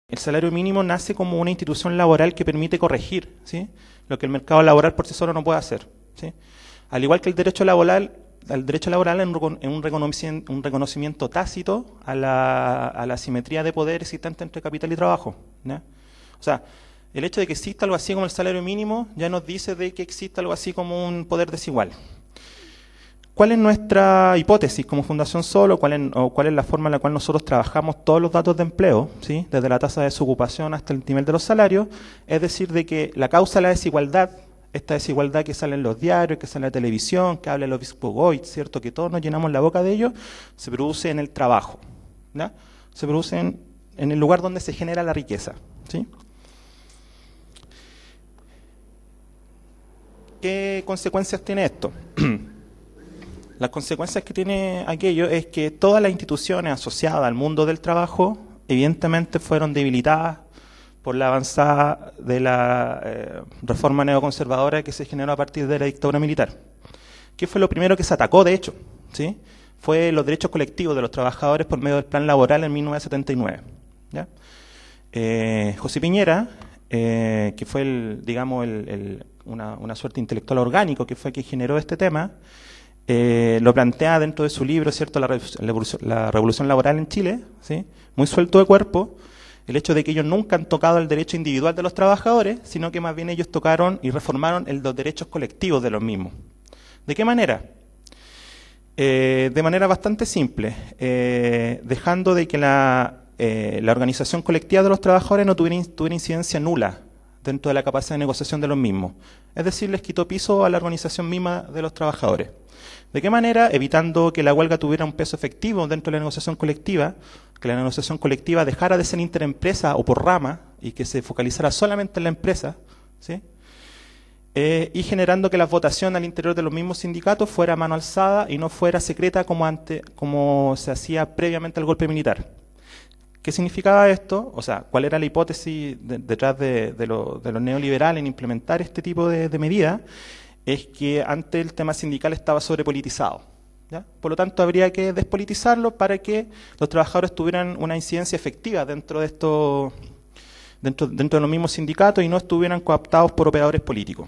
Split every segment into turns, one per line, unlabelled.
El salario mínimo nace como una institución laboral que permite corregir, ¿sí?, lo que el mercado laboral por sí solo no puede hacer, ¿sí? Al igual que el derecho laboral es un reconocimiento tácito a la asimetría de poder existente entre capital y trabajo, ¿ya? O sea, el hecho de que exista algo así como el salario mínimo ya nos dice de que existe algo así como un poder desigual. ¿Cuál es nuestra hipótesis como Fundación Sol, cuál es la forma en la cual nosotros trabajamos todos los datos de empleo, ¿sí?, desde la tasa de desocupación hasta el nivel de los salarios? Es decir, de que la causa de la desigualdad, esta desigualdad que sale en los diarios, que sale en la televisión, que habla el obispo Goit, ¿cierto?, que todos nos llenamos la boca de ello, se produce en el trabajo, ¿ya? Se produce en el lugar donde se genera la riqueza, ¿sí? ¿Qué consecuencias tiene esto? Las consecuencias que tiene aquello es que todas las instituciones asociadas al mundo del trabajo evidentemente fueron debilitadas por la avanzada de la reforma neoconservadora que se generó a partir de la dictadura militar. ¿Qué fue lo primero que se atacó, de hecho? ¿Sí? Fue los derechos colectivos de los trabajadores por medio del plan laboral en 1979. ¿Ya? José Piñera, que fue una suerte intelectual orgánico que fue quien generó este tema, lo plantea dentro de su libro, ¿cierto?, la revolución laboral en Chile, ¿sí?, muy suelto de cuerpo, el hecho de que ellos nunca han tocado el derecho individual de los trabajadores, sino que más bien ellos tocaron y reformaron los derechos colectivos de los mismos. ¿De qué manera? De manera bastante simple, dejando de que la organización colectiva de los trabajadores no tuviera incidencia nula dentro de la capacidad de negociación de los mismos. Es decir, les quitó piso a la organización misma de los trabajadores. ¿De qué manera? Evitando que la huelga tuviera un peso efectivo dentro de la negociación colectiva, que la negociación colectiva dejara de ser interempresa o por rama y que se focalizara solamente en la empresa, ¿sí? Y generando que la votación al interior de los mismos sindicatos fuera a mano alzada y no fuera secreta como se hacía previamente al golpe militar. ¿Qué significaba esto? O sea, ¿cuál era la hipótesis detrás de los neoliberales en implementar este tipo de medidas? Es que antes el tema sindical estaba sobrepolitizado, ¿ya? Por lo tanto, habría que despolitizarlo para que los trabajadores tuvieran una incidencia efectiva dentro de los mismos sindicatos y no estuvieran cooptados por operadores políticos.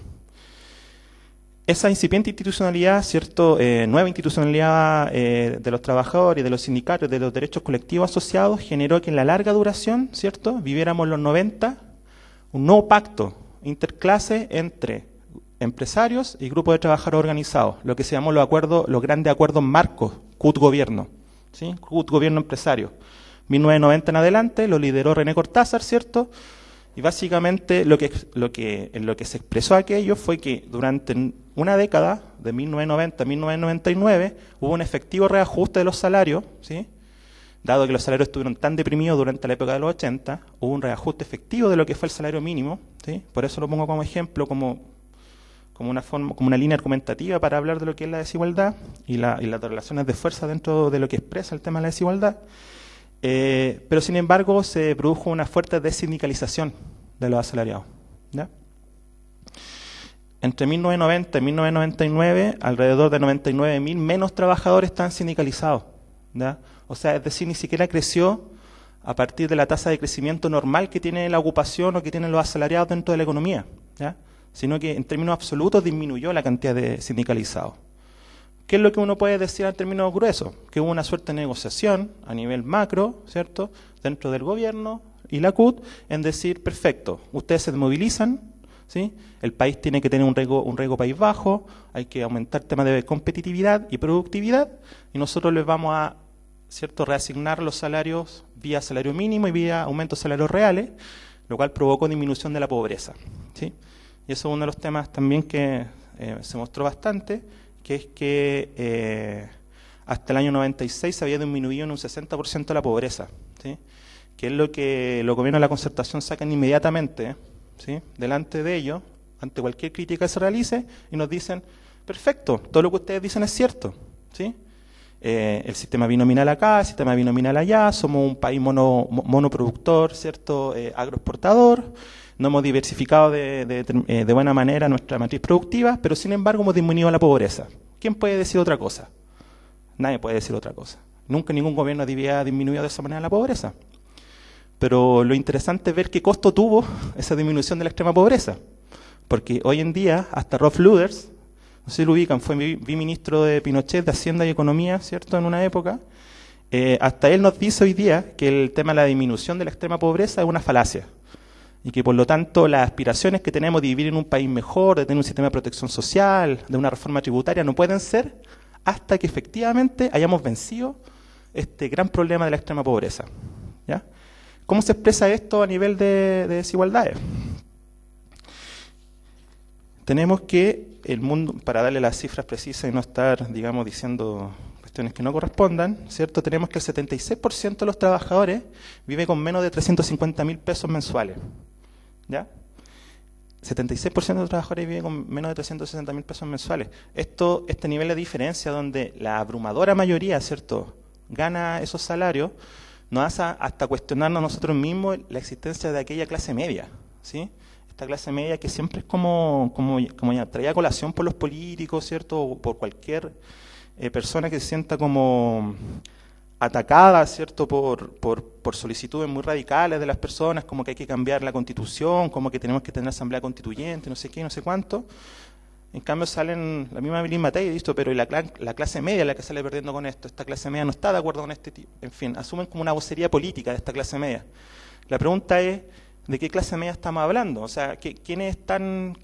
Esa incipiente institucionalidad, ¿cierto?, nueva institucionalidad de los trabajadores y de los sindicatos, de los derechos colectivos asociados, generó que en la larga duración, ¿cierto?, viviéramos en los 90 un nuevo pacto interclase entre empresarios y grupos de trabajadores organizados, lo que se llamó los grandes acuerdos marcos, CUT-gobierno, ¿sí?, CUT-gobierno-empresario. 1990 en adelante lo lideró René Cortázar, ¿cierto?, y básicamente en lo que se expresó aquello fue que durante una década, de 1990 a 1999, hubo un efectivo reajuste de los salarios, ¿sí?, dado que los salarios estuvieron tan deprimidos durante la época de los 80, hubo un reajuste efectivo de lo que fue el salario mínimo, ¿sí? Por eso lo pongo como ejemplo, como una línea argumentativa para hablar de lo que es la desigualdad y las relaciones de fuerza dentro de lo que expresa el tema de la desigualdad. Pero sin embargo se produjo una fuerte desindicalización de los asalariados, ¿ya? Entre 1990 y 1999, alrededor de 99.000 menos trabajadores están sindicalizados, ¿ya? O sea, es decir, ni siquiera creció a partir de la tasa de crecimiento normal que tiene la ocupación o que tienen los asalariados dentro de la economía, ¿ya?, sino que en términos absolutos disminuyó la cantidad de sindicalizados. ¿Qué es lo que uno puede decir en términos gruesos? Que hubo una suerte de negociación a nivel macro, ¿cierto?, dentro del gobierno y la CUT, en decir, perfecto, ustedes se movilizan, ¿sí?, el país tiene que tener un riesgo país bajo, hay que aumentar temas de competitividad y productividad, y nosotros les vamos a, ¿cierto?, reasignar los salarios vía salario mínimo y vía aumento de salarios reales, lo cual provocó disminución de la pobreza, ¿sí? Y eso es uno de los temas también que se mostró bastante, que es que hasta el año 96 se había disminuido en un 60% la pobreza, ¿sí?, que es lo que los gobiernos de la concertación sacan inmediatamente, ¿sí?, delante de ellos, ante cualquier crítica que se realice, y nos dicen, perfecto, todo lo que ustedes dicen es cierto, ¿sí? El sistema binominal acá, el sistema binominal allá, somos un país monoproductor, ¿cierto?, agroexportador, no hemos diversificado de buena manera nuestra matriz productiva, pero sin embargo hemos disminuido la pobreza. ¿Quién puede decir otra cosa? Nadie puede decir otra cosa. Nunca ningún gobierno había disminuido de esa manera la pobreza. Pero lo interesante es ver qué costo tuvo esa disminución de la extrema pobreza. Porque hoy en día, hasta Rolf Luders, no sé si lo ubican, fue viceministro de Pinochet de Hacienda y Economía, ¿cierto?, en una época. Hasta él nos dice hoy día que el tema de la disminución de la extrema pobreza es una falacia. Y que por lo tanto las aspiraciones que tenemos de vivir en un país mejor, de tener un sistema de protección social, de una reforma tributaria, no pueden ser hasta que efectivamente hayamos vencido este gran problema de la extrema pobreza. ¿Ya? ¿Cómo se expresa esto a nivel de desigualdades? Tenemos que el mundo, para darle las cifras precisas y no estar, digamos, diciendo cuestiones que no correspondan, ¿cierto? Tenemos que el 76% de los trabajadores vive con menos de 350.000 pesos mensuales. ¿Ya? 76% de los trabajadores vive con menos de 360.000 pesos mensuales. Este nivel de diferencia donde la abrumadora mayoría, ¿cierto?, gana esos salarios, nos hace hasta cuestionarnos nosotros mismos la existencia de aquella clase media, ¿sí? Esta clase media que siempre es como ya traída a colación por los políticos, ¿cierto?, o por cualquier persona que se sienta como atacada, ¿cierto?, por solicitudes muy radicales de las personas, como que hay que cambiar la Constitución, como que tenemos que tener asamblea constituyente, no sé qué, no sé cuánto. En cambio salen la misma Evelyn Matei y dice, pero la clase media es la que sale perdiendo con esto, esta clase media no está de acuerdo con este tipo. En fin, asumen como una vocería política de esta clase media. La pregunta es, ¿de qué clase media estamos hablando? O sea, ¿quiénes están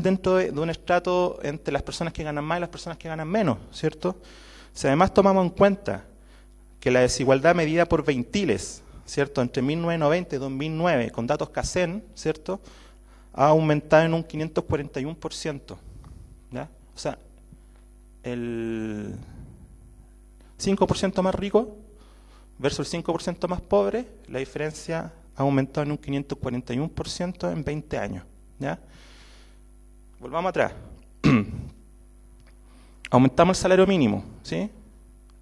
dentro de un estrato entre las personas que ganan más y las personas que ganan menos, ¿cierto? Si además tomamos en cuenta que la desigualdad medida por veintiles, ¿cierto?, entre 1990 y 2009, con datos CACEN, ¿cierto?, ha aumentado en un 541%. ¿Ya? O sea, el 5% más rico versus el 5% más pobre, la diferencia ha aumentado en un 541% en 20 años. ¿Ya? Volvamos atrás. Aumentamos el salario mínimo, ¿sí?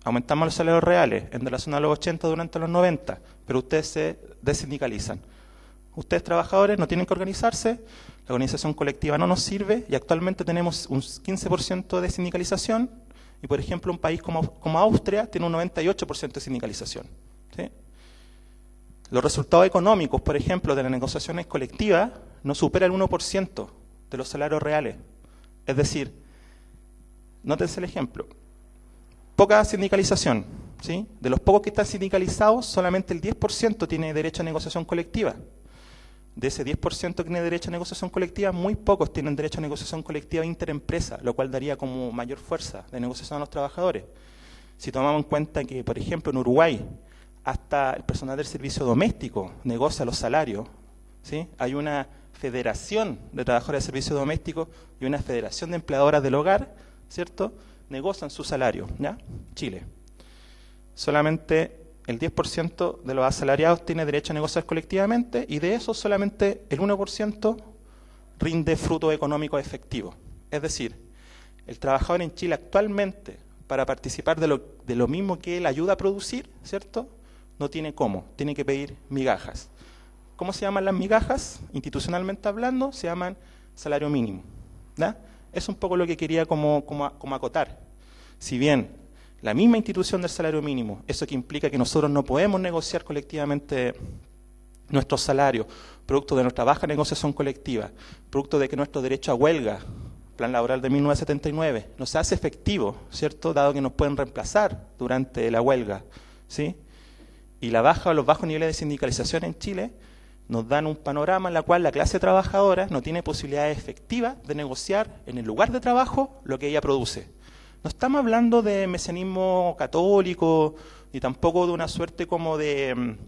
Aumentamos los salarios reales en relación a los 80 durante los 90, pero ustedes se desindicalizan. Ustedes trabajadores no tienen que organizarse, la organización colectiva no nos sirve y actualmente tenemos un 15% de sindicalización y, por ejemplo, un país como Austria tiene un 98% de sindicalización. ¿Sí? Los resultados económicos, por ejemplo, de las negociaciones colectivas no supera el 1% de los salarios reales. Es decir, nótense el ejemplo, poca sindicalización, ¿sí? De los pocos que están sindicalizados, solamente el 10% tiene derecho a negociación colectiva. De ese 10% que tiene derecho a negociación colectiva, muy pocos tienen derecho a negociación colectiva interempresa, lo cual daría como mayor fuerza de negociación a los trabajadores. Si tomamos en cuenta que, por ejemplo, en Uruguay, hasta el personal del servicio doméstico negocia los salarios, ¿sí? Hay una federación de trabajadores de servicio doméstico y una federación de empleadoras del hogar, ¿cierto?, negocian su salario, ¿ya? Chile. Solamente el 10% de los asalariados tiene derecho a negociar colectivamente y de eso solamente el 1% rinde fruto económico efectivo. Es decir, el trabajador en Chile actualmente, para participar de lo mismo que él ayuda a producir, ¿cierto?, no tiene cómo, tiene que pedir migajas. ¿Cómo se llaman las migajas? Institucionalmente hablando, se llaman salario mínimo. ¿Ya? Es un poco lo que quería como acotar. Si bien la misma institución del salario mínimo, eso que implica que nosotros no podemos negociar colectivamente nuestros salarios, producto de nuestra baja negociación colectiva, producto de que nuestro derecho a huelga, plan laboral de 1979, no se hace efectivo, ¿cierto?, dado que nos pueden reemplazar durante la huelga, ¿sí? Y la baja o los bajos niveles de sindicalización en Chile nos dan un panorama en el cual la clase trabajadora no tiene posibilidades efectivas de negociar en el lugar de trabajo lo que ella produce. No estamos hablando de mesianismo católico, ni tampoco de una suerte como de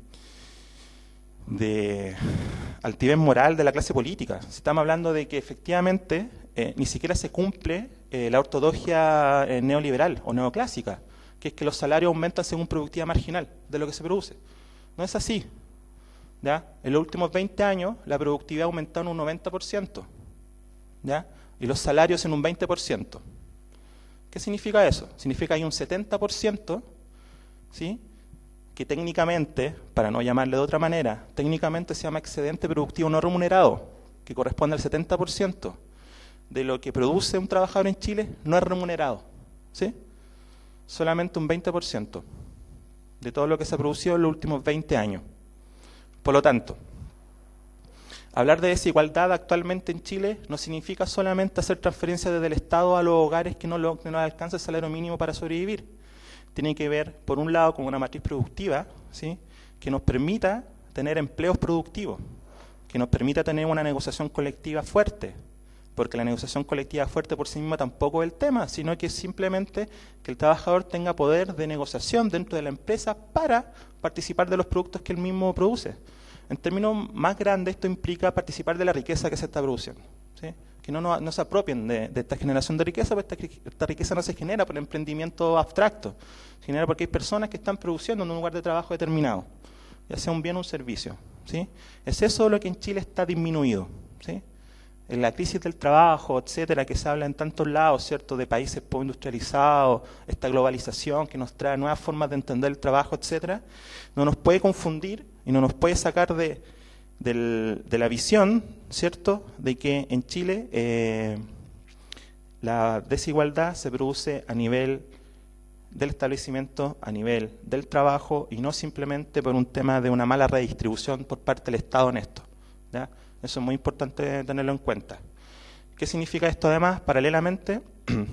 altivez moral de la clase política. Estamos hablando de que efectivamente ni siquiera se cumple la ortodoxia neoliberal o neoclásica, que es que los salarios aumentan según productividad marginal de lo que se produce. No es así. ¿Ya? En los últimos 20 años la productividad ha aumentado en un 90%, ¿ya? Y los salarios en un 20%. ¿Qué significa eso? Significa que hay un 70%, ¿sí?, que técnicamente, para no llamarle de otra manera, técnicamente se llama excedente productivo no remunerado, que corresponde al 70% de lo que produce un trabajador en Chile no es remunerado, ¿sí? Solamente un 20%. de todo lo que se ha producido en los últimos 20 años. Por lo tanto, hablar de desigualdad actualmente en Chile no significa solamente hacer transferencias desde el Estado a los hogares que no alcanza el salario mínimo para sobrevivir. Tiene que ver, por un lado, con una matriz productiva, ¿sí?, que nos permita tener empleos productivos, que nos permita tener una negociación colectiva fuerte, porque la negociación colectiva fuerte por sí misma tampoco es el tema, sino que es simplemente que el trabajador tenga poder de negociación dentro de la empresa para participar de los productos que él mismo produce. En términos más grandes, esto implica participar de la riqueza que se está produciendo, ¿sí?, que no se apropien de esta generación de riqueza, porque esta riqueza no se genera por emprendimiento abstracto, se genera porque hay personas que están produciendo en un lugar de trabajo determinado, ya sea un bien o un servicio, ¿sí? Es eso lo que en Chile está disminuido, ¿sí? En la crisis del trabajo, etcétera, que se habla en tantos lados, ¿cierto?, de países poco industrializados, esta globalización que nos trae nuevas formas de entender el trabajo, etcétera, no nos puede confundir y no nos puede sacar de la visión, ¿cierto?, de que en Chile la desigualdad se produce a nivel del establecimiento, a nivel del trabajo, y no simplemente por un tema de una mala redistribución por parte del Estado en esto, ¿ya? Eso es muy importante tenerlo en cuenta. ¿Qué significa esto además? Paralelamente,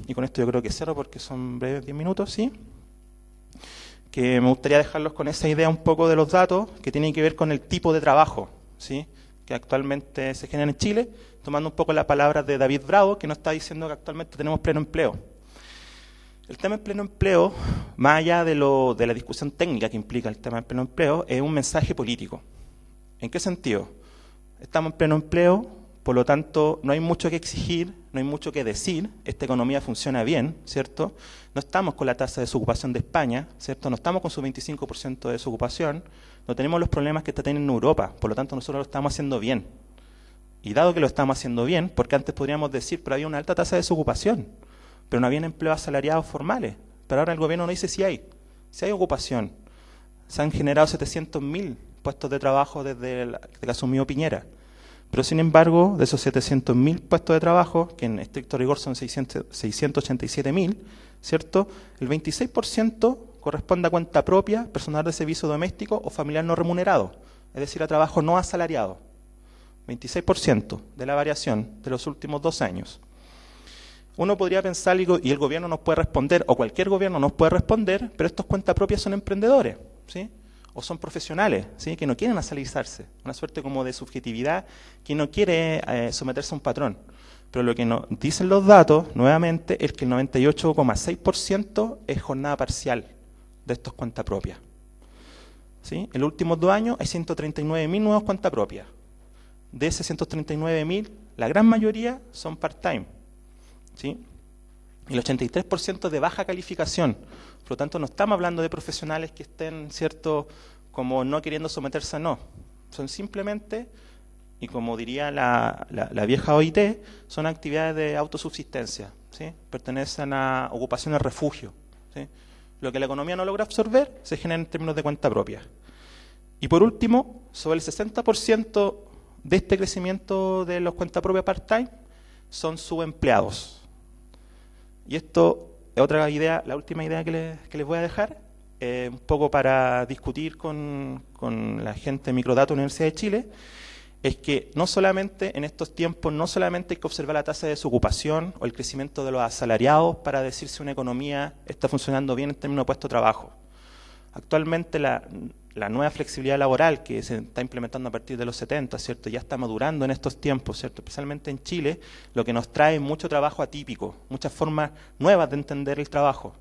y con esto yo creo que cierro porque son breves 10 minutos, ¿sí?, que me gustaría dejarlos con esa idea un poco de los datos que tienen que ver con el tipo de trabajo, ¿sí?, que actualmente se genera en Chile, tomando un poco las palabras de David Bravo, que nos está diciendo que actualmente tenemos pleno empleo. El tema del pleno empleo, más allá de la discusión técnica que implica el tema del pleno empleo, es un mensaje político. ¿En qué sentido? Estamos en pleno empleo, por lo tanto no hay mucho que exigir, no hay mucho que decir, esta economía funciona bien, ¿cierto? No estamos con la tasa de desocupación de España, ¿cierto? No estamos con su 25% de desocupación, no tenemos los problemas que está teniendo Europa, por lo tanto nosotros lo estamos haciendo bien. Y dado que lo estamos haciendo bien, porque antes podríamos decir, pero había una alta tasa de desocupación, pero no habían empleos asalariados formales, pero ahora el gobierno no dice si hay ocupación. Se han generado 700.000 puestos de trabajo desde que asumió Piñera. Pero sin embargo, de esos 700.000 puestos de trabajo, que en estricto rigor son 687.000, ¿cierto?, el 26% corresponde a cuenta propia, personal de servicio doméstico o familiar no remunerado, es decir, a trabajo no asalariado. 26% de la variación de los últimos 2 años. Uno podría pensar, y el gobierno nos puede responder, o cualquier gobierno nos puede responder, pero estos cuentas propias son emprendedores, ¿sí?, o son profesionales, ¿sí?, que no quieren asalariarse, una suerte como de subjetividad que no quiere someterse a un patrón. Pero lo que nos dicen los datos, nuevamente, es que el 98,6% es jornada parcial de estos cuentas propias, ¿sí? En los últimos 2 años hay 139.000 nuevas cuentas propias. De esos 139.000, la gran mayoría son part-time, ¿sí? El 83% de baja calificación. Por lo tanto, no estamos hablando de profesionales que estén, ¿cierto?, como no queriendo someterse a no. Son simplemente, y como diría la vieja OIT, son actividades de autosubsistencia, ¿sí?, pertenecen a ocupaciones refugio, ¿sí? Lo que la economía no logra absorber se genera en términos de cuenta propia. Y por último, sobre el 60% de este crecimiento de los cuentas propias part-time son subempleados. Y esto es otra idea, la última idea que les voy a dejar, un poco para discutir con la gente de Microdato Universidad de Chile, es que no solamente en estos tiempos, no solamente hay que observar la tasa de desocupación o el crecimiento de los asalariados para decir si una economía está funcionando bien en términos de puesto de trabajo. Actualmente la nueva flexibilidad laboral que se está implementando a partir de los 70, ¿cierto?, ya está madurando en estos tiempos, ¿cierto?, especialmente en Chile, lo que nos trae mucho trabajo atípico, muchas formas nuevas de entender el trabajo.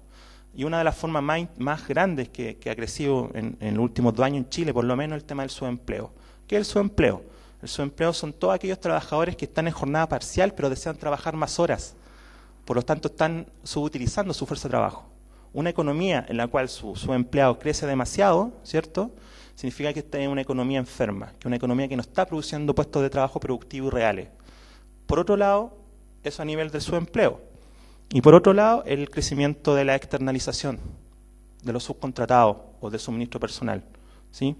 Y una de las formas más grandes que ha crecido en los últimos 2 años en Chile, por lo menos, es el tema del subempleo. ¿Qué es el subempleo? El subempleo son todos aquellos trabajadores que están en jornada parcial pero desean trabajar más horas, por lo tanto están subutilizando su fuerza de trabajo. Una economía en la cual su empleado crece demasiado, ¿cierto?, significa que esta es una economía enferma, que es una economía que no está produciendo puestos de trabajo productivos y reales. Por otro lado, eso a nivel del subempleo. Y por otro lado, el crecimiento de la externalización de los subcontratados o del suministro personal, ¿sí?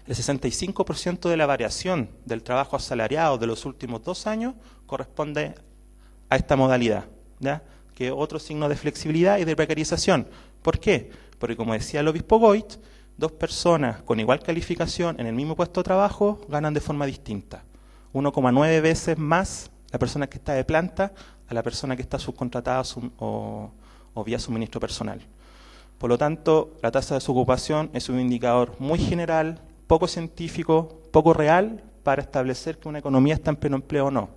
El 65% de la variación del trabajo asalariado de los últimos 2 años corresponde a esta modalidad, ¿ya?, que es otro signo de flexibilidad y de precarización. ¿Por qué? Porque como decía el obispo Goit, 2 personas con igual calificación en el mismo puesto de trabajo ganan de forma distinta. 1,9 veces más la persona que está de planta a la persona que está subcontratada o vía suministro personal. Por lo tanto, la tasa de desocupación es un indicador muy general, poco científico, poco real para establecer que una economía está en pleno empleo o no.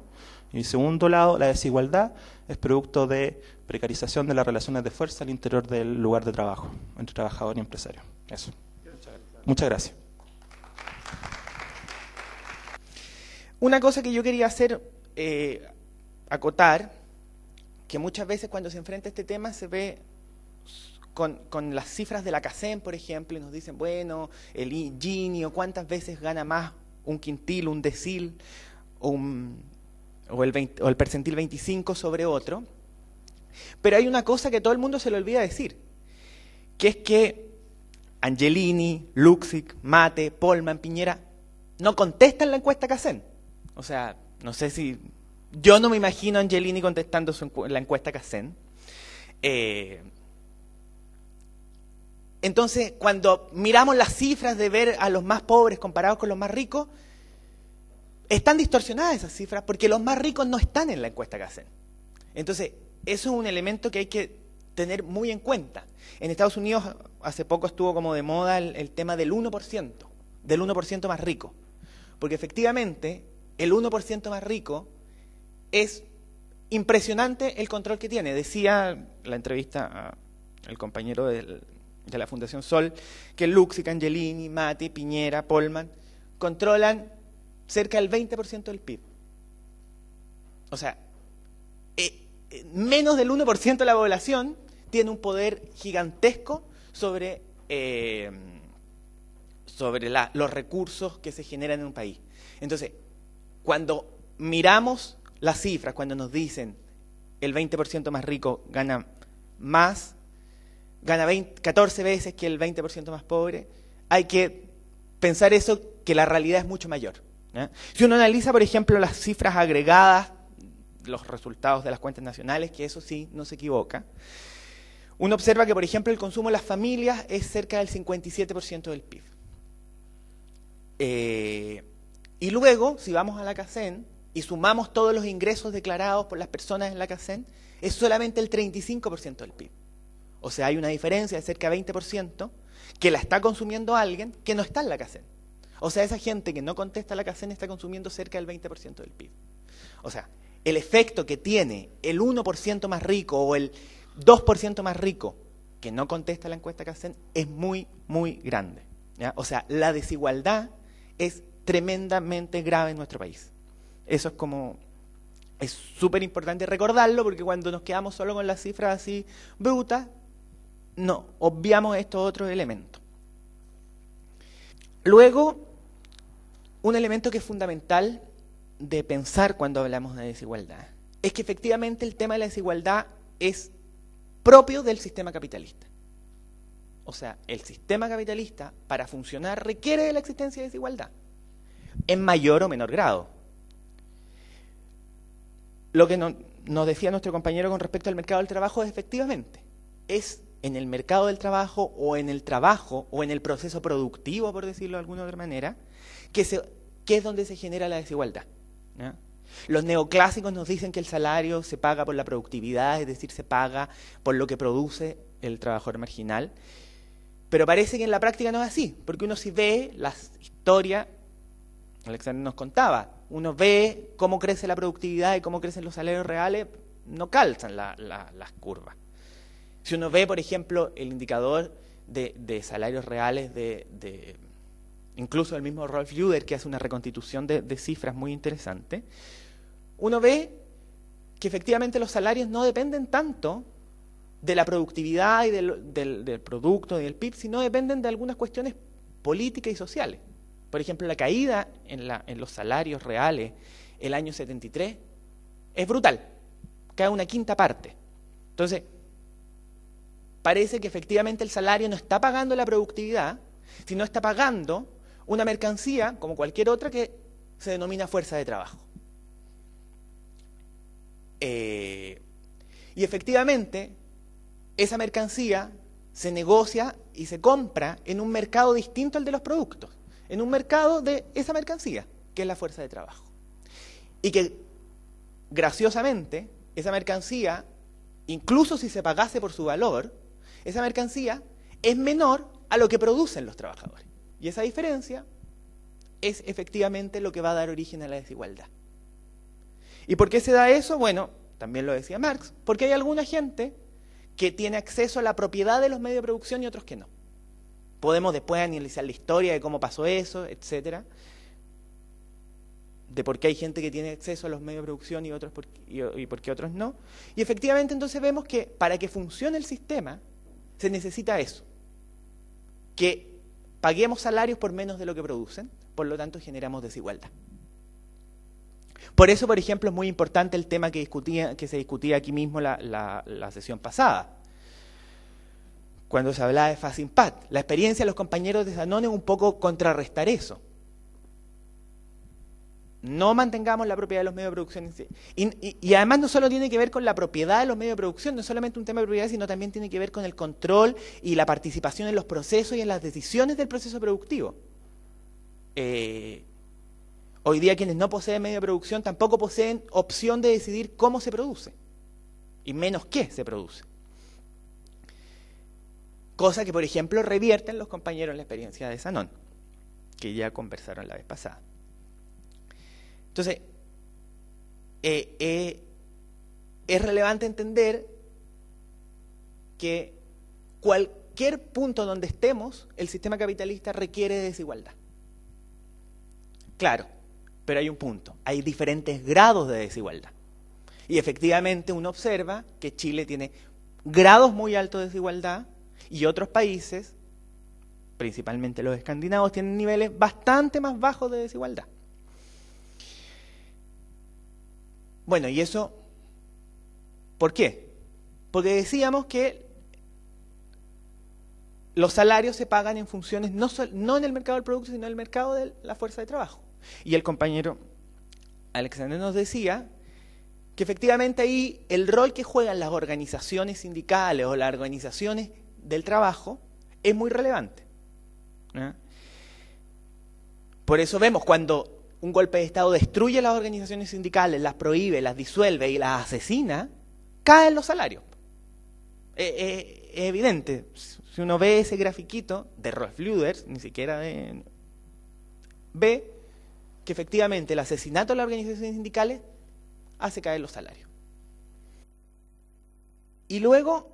Y en segundo lado, la desigualdad es producto de precarización de las relaciones de fuerza al interior del lugar de trabajo, entre trabajador y empresario. Eso. Muchas gracias.
Una cosa que yo quería hacer, acotar, que muchas veces cuando se enfrenta a este tema se ve con las cifras de la CACEN, por ejemplo, y nos dicen, bueno, el Gini, o cuántas veces gana más un quintil, un decil, o el percentil 25 sobre otro. Pero hay una cosa que todo el mundo se le olvida decir, que es que Angelini, Luksic, Mate, Polman, Piñera no contestan la encuesta CACEN. O sea, no sé si... Yo no me imagino a Angelini contestando la encuesta CACEN. Entonces, cuando miramos las cifras de ver a los más pobres comparados con los más ricos, están distorsionadas esas cifras porque los más ricos no están en la encuesta CACEN. Entonces, eso es un elemento que hay que tener muy en cuenta. En Estados Unidos hace poco estuvo como de moda el tema del 1% más rico. Porque efectivamente, el 1% más rico es impresionante el control que tiene. Decía la entrevista al compañero de la Fundación Sol que Luksic, Angelini, Mate, Piñera, Polman controlan cerca del 20% del PIB. O sea, menos del 1% de la población tiene un poder gigantesco sobre los recursos que se generan en un país. Entonces, cuando miramos las cifras, cuando nos dicen el 20% más rico gana 14 veces que el 20% más pobre, hay que pensar eso, que la realidad es mucho mayor. Si uno analiza, por ejemplo, las cifras agregadas, los resultados de las cuentas nacionales, que eso sí no se equivoca, uno observa que, por ejemplo, el consumo de las familias es cerca del 57% del PIB. Y luego, si vamos a la CACEN y sumamos todos los ingresos declarados por las personas en la CACEN, es solamente el 35% del PIB. O sea, hay una diferencia de cerca de 20% que la está consumiendo alguien que no está en la CACEN. O sea, esa gente que no contesta la CACEN está consumiendo cerca del 20% del PIB. O sea, el efecto que tiene el 1% más rico o el 2% más rico que no contesta la encuesta CACEN es muy, muy grande. ¿Ya? O sea, la desigualdad es tremendamente grave en nuestro país. Eso es súper importante recordarlo, porque cuando nos quedamos solo con las cifras así brutas, no, obviamos estos otros elementos. Luego, un elemento que es fundamental de pensar cuando hablamos de desigualdad es que efectivamente el tema de la desigualdad es propio del sistema capitalista. O sea, el sistema capitalista, para funcionar, requiere de la existencia de desigualdad, en mayor o menor grado. Lo que nos decía nuestro compañero con respecto al mercado del trabajo es efectivamente, es en el mercado del trabajo o en el trabajo o en el proceso productivo, por decirlo de alguna otra manera, que es donde se genera la desigualdad. ¿Ya? Los neoclásicos nos dicen que el salario se paga por la productividad, es decir, se paga por lo que produce el trabajador marginal, pero parece que en la práctica no es así, porque uno si ve las historias, Alexander nos contaba, uno ve cómo crece la productividad y cómo crecen los salarios reales, no calzan las curvas. Si uno ve, por ejemplo, el indicador de salarios reales incluso el mismo Rolf Juder, que hace una reconstitución de cifras muy interesante, uno ve que efectivamente los salarios no dependen tanto de la productividad y del producto y del PIB, sino dependen de algunas cuestiones políticas y sociales. Por ejemplo, la caída en los salarios reales el año 73 es brutal, cae una quinta parte. Entonces, parece que efectivamente el salario no está pagando la productividad, sino está pagando una mercancía, como cualquier otra, que se denomina fuerza de trabajo. Y efectivamente, esa mercancía se negocia y se compra en un mercado distinto al de los productos, en un mercado de esa mercancía, que es la fuerza de trabajo. Y que, graciosamente, esa mercancía, incluso si se pagase por su valor, esa mercancía es menor a lo que producen los trabajadores. Y esa diferencia es efectivamente lo que va a dar origen a la desigualdad. ¿Y por qué se da eso? Bueno, también lo decía Marx, porque hay alguna gente que tiene acceso a la propiedad de los medios de producción y otros que no. Podemos después analizar la historia de cómo pasó eso, etcétera, de por qué hay gente que tiene acceso a los medios de producción y por qué otros no. Y efectivamente entonces vemos que para que funcione el sistema se necesita eso, que paguemos salarios por menos de lo que producen, por lo tanto generamos desigualdad. Por eso, por ejemplo, es muy importante el tema que se discutía aquí mismo la sesión pasada, cuando se hablaba de Fast Impact. La experiencia de los compañeros de Danone es un poco contrarrestar eso. No mantengamos la propiedad de los medios de producción. Y además no solo tiene que ver con la propiedad de los medios de producción, no es solamente un tema de propiedad, sino también tiene que ver con el control y la participación en los procesos y en las decisiones del proceso productivo. Hoy día quienes no poseen medio de producción tampoco poseen opción de decidir cómo se produce, y menos qué se produce. Cosa que, por ejemplo, revierten los compañeros en la experiencia de Danone, que ya conversaron la vez pasada. Entonces, es relevante entender que cualquier punto donde estemos, el sistema capitalista requiere de desigualdad. Claro, pero hay un punto, hay diferentes grados de desigualdad. Y efectivamente uno observa que Chile tiene grados muy altos de desigualdad y otros países, principalmente los escandinavos, tienen niveles bastante más bajos de desigualdad. Bueno, ¿y eso por qué? Porque decíamos que los salarios se pagan en funciones no en el mercado del producto, sino en el mercado de la fuerza de trabajo. Y el compañero Alexander nos decía que efectivamente ahí el rol que juegan las organizaciones sindicales o las organizaciones del trabajo es muy relevante. Por eso vemos cuando un golpe de Estado destruye las organizaciones sindicales, las prohíbe, las disuelve y las asesina, caen los salarios. Es evidente. Si uno ve ese grafiquito de Rolf Luders, ni siquiera ve que efectivamente el asesinato de las organizaciones sindicales hace caer los salarios. Y luego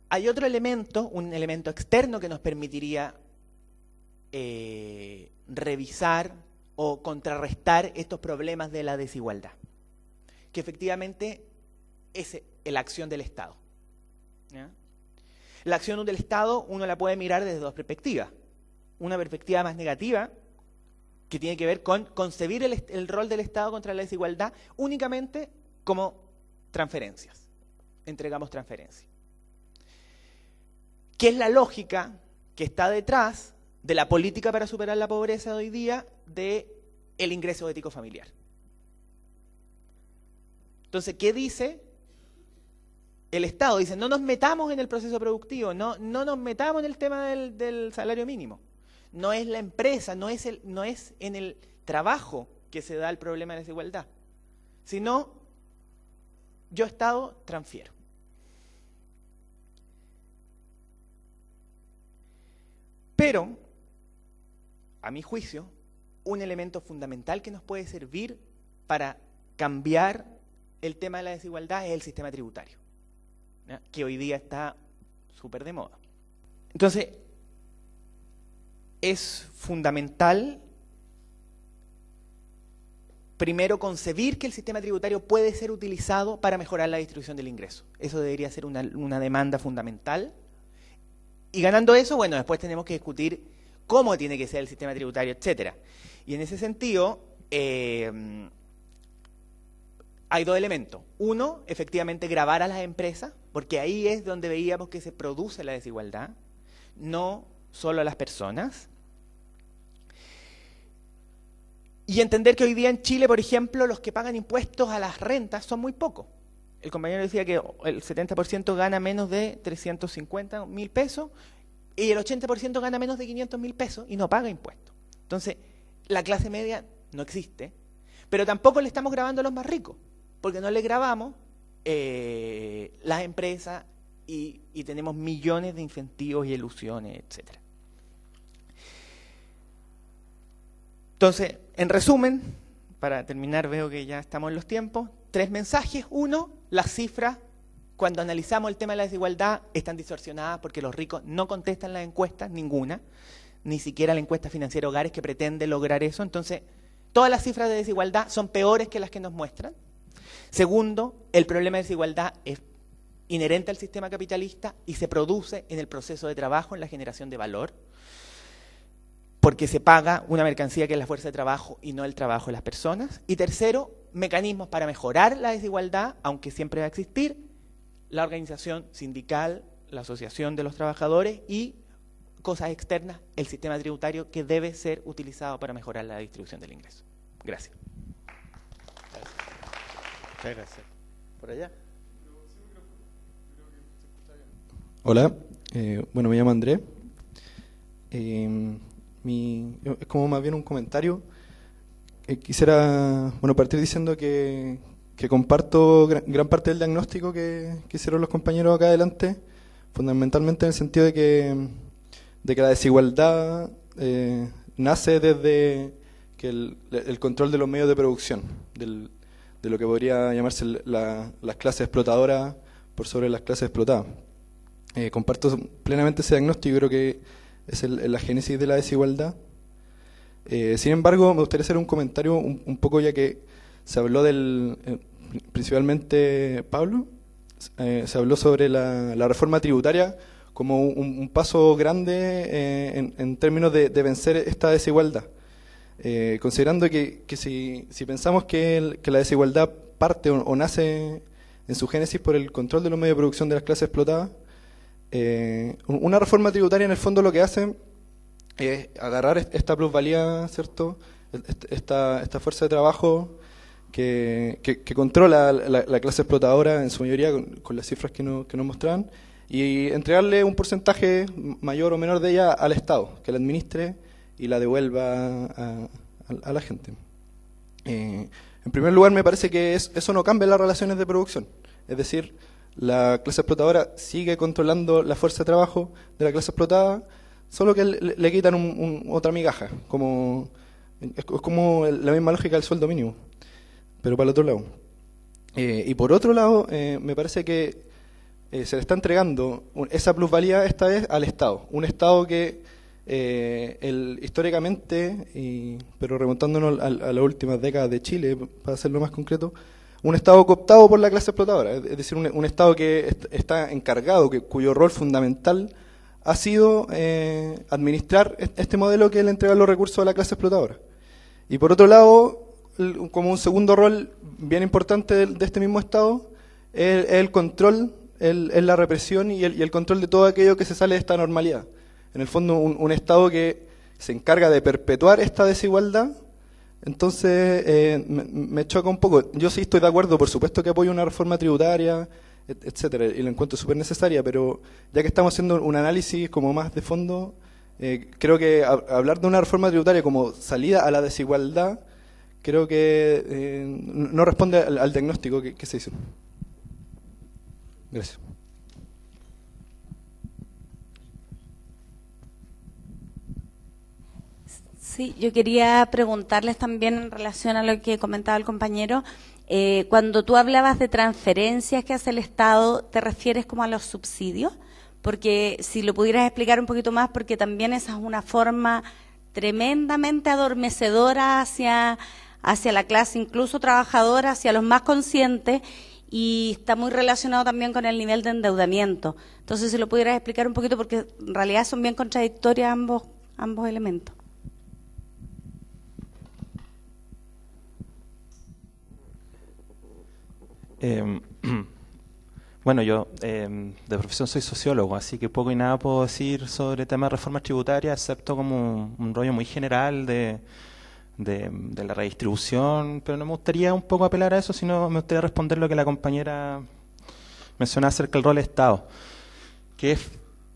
hay otro elemento, un elemento externo que nos permitiría revisar o contrarrestar estos problemas de la desigualdad, que efectivamente es la acción del Estado. ¿Ya? La acción del Estado uno la puede mirar desde dos perspectivas. Una perspectiva más negativa, que tiene que ver con concebir el rol del Estado contra la desigualdad únicamente como transferencias. Entregamos transferencias. ¿Qué es la lógica que está detrás de la política para superar la pobreza de hoy día del ingreso ético familiar? Entonces, ¿qué dice el Estado? Dice, no nos metamos en el proceso productivo, no nos metamos en el tema del salario mínimo. No es la empresa, no es en el trabajo que se da el problema de la desigualdad, sino yo Estado transfiero. Pero, a mi juicio, un elemento fundamental que nos puede servir para cambiar el tema de la desigualdad es el sistema tributario, ¿ya? Que hoy día está súper de moda. Entonces, es fundamental primero concebir que el sistema tributario puede ser utilizado para mejorar la distribución del ingreso. Eso debería ser una demanda fundamental. Y ganando eso, bueno, después tenemos que discutir cómo tiene que ser el sistema tributario, etcétera. Y en ese sentido, hay dos elementos. Uno, efectivamente, gravar a las empresas, porque ahí es donde veíamos que se produce la desigualdad, no solo a las personas. Y entender que hoy día en Chile, por ejemplo, los que pagan impuestos a las rentas son muy pocos. el compañero decía que el 70% gana menos de 350.000 pesos y el 80% gana menos de 500.000 pesos y no paga impuestos. Entonces, la clase media no existe, pero tampoco le estamos grabando a los más ricos, porque no le grabamos las empresas y tenemos millones de incentivos y ilusiones, etcétera. Entonces, en resumen, para terminar, veo que ya estamos en los tiempos, 3 mensajes. 1, las cifras, cuando analizamos el tema de la desigualdad, están distorsionadas porque los ricos no contestan las encuestas, ninguna, ni siquiera la encuesta financiera Hogares que pretende lograr eso. Entonces, todas las cifras de desigualdad son peores que las que nos muestran. Segundo, el problema de desigualdad es inherente al sistema capitalista y se produce en el proceso de trabajo, en la generación de valor, porque se paga una mercancía que es la fuerza de trabajo y no el trabajo de las personas. Y tercero, mecanismos para mejorar la desigualdad, aunque siempre va a existir, la organización sindical, la asociación de los trabajadores y cosas externas, el sistema tributario que debe ser utilizado para mejorar la distribución del ingreso. Gracias.
Muchas gracias. ¿Por allá?
Hola, bueno, me llamo Andrés. Es como más bien un comentario. Quisiera partir diciendo que comparto gran parte del diagnóstico que hicieron los compañeros acá adelante, fundamentalmente en el sentido de que la desigualdad nace desde que el control de los medios de producción, de lo que podría llamarse las clases explotadoras por sobre las clases explotadas. Comparto plenamente ese diagnóstico, creo que es la génesis de la desigualdad. Sin embargo, me gustaría hacer un comentario un poco, ya que se habló principalmente Pablo, se habló sobre la reforma tributaria como un paso grande en términos de vencer esta desigualdad. Considerando que si pensamos que la desigualdad parte o nace en su génesis por el control de los medios de producción de las clases explotadas, una reforma tributaria en el fondo lo que hace es agarrar esta plusvalía, ¿cierto? Esta fuerza de trabajo que controla la clase explotadora en su mayoría con las cifras que nos mostraban, y entregarle un porcentaje mayor o menor de ella al Estado, que la administre y la devuelva a la gente. En primer lugar, me parece que eso no cambia las relaciones de producción. Es decir, la clase explotadora sigue controlando la fuerza de trabajo de la clase explotada, solo que le quitan otra migaja. Es como la misma lógica del sueldo mínimo, pero para el otro lado. Y por otro lado, me parece que se le está entregando esa plusvalía esta vez al Estado. Un Estado que históricamente, pero remontándonos a las últimas décadas de Chile, para hacerlo más concreto, un Estado cooptado por la clase explotadora, es decir, un Estado que está encargado, cuyo rol fundamental ha sido administrar este modelo que le entrega los recursos a la clase explotadora. Y por otro lado, como un segundo rol bien importante de este mismo Estado, es el control, es la represión y el control de todo aquello que se sale de esta normalidad. En el fondo, un Estado que se encarga de perpetuar esta desigualdad. Entonces, me choca un poco. Yo sí estoy de acuerdo, por supuesto que apoyo una reforma tributaria, etcétera, y la encuentro súper necesaria, pero ya que estamos haciendo un análisis como más de fondo, creo que hablar de una reforma tributaria como salida a la desigualdad, creo que no responde al diagnóstico que se hizo. Gracias.
Sí, yo quería preguntarles también en relación a lo que comentaba el compañero. Cuando tú hablabas de transferencias que hace el Estado, ¿te refieres como a los subsidios? Porque si lo pudieras explicar un poquito más, porque también esa es una forma tremendamente adormecedora hacia la clase, incluso trabajadora, hacia los más conscientes, y está muy relacionado también con el nivel de endeudamiento. Entonces, si lo pudieras explicar un poquito, porque en realidad son bien contradictorios ambos elementos.
Bueno, yo de profesión soy sociólogo, así que poco y nada puedo decir sobre temas de reformas tributarias, excepto como un rollo muy general de la redistribución, pero no me gustaría un poco apelar a eso, sino me gustaría responder lo que la compañera mencionaba acerca del rol del Estado, que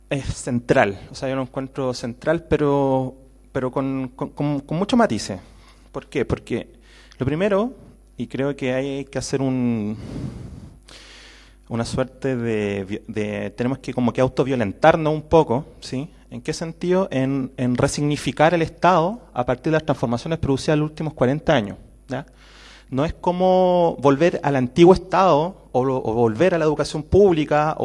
es central. O sea, yo lo encuentro central, pero con muchos matices. ¿Por qué? Porque lo primero, y creo que hay que hacer una suerte de tenemos que como que autoviolentarnos un poco, ¿sí? ¿En qué sentido? En resignificar el Estado a partir de las transformaciones producidas en los últimos 40 años, ¿ya? No es como volver al antiguo Estado o volver a la educación pública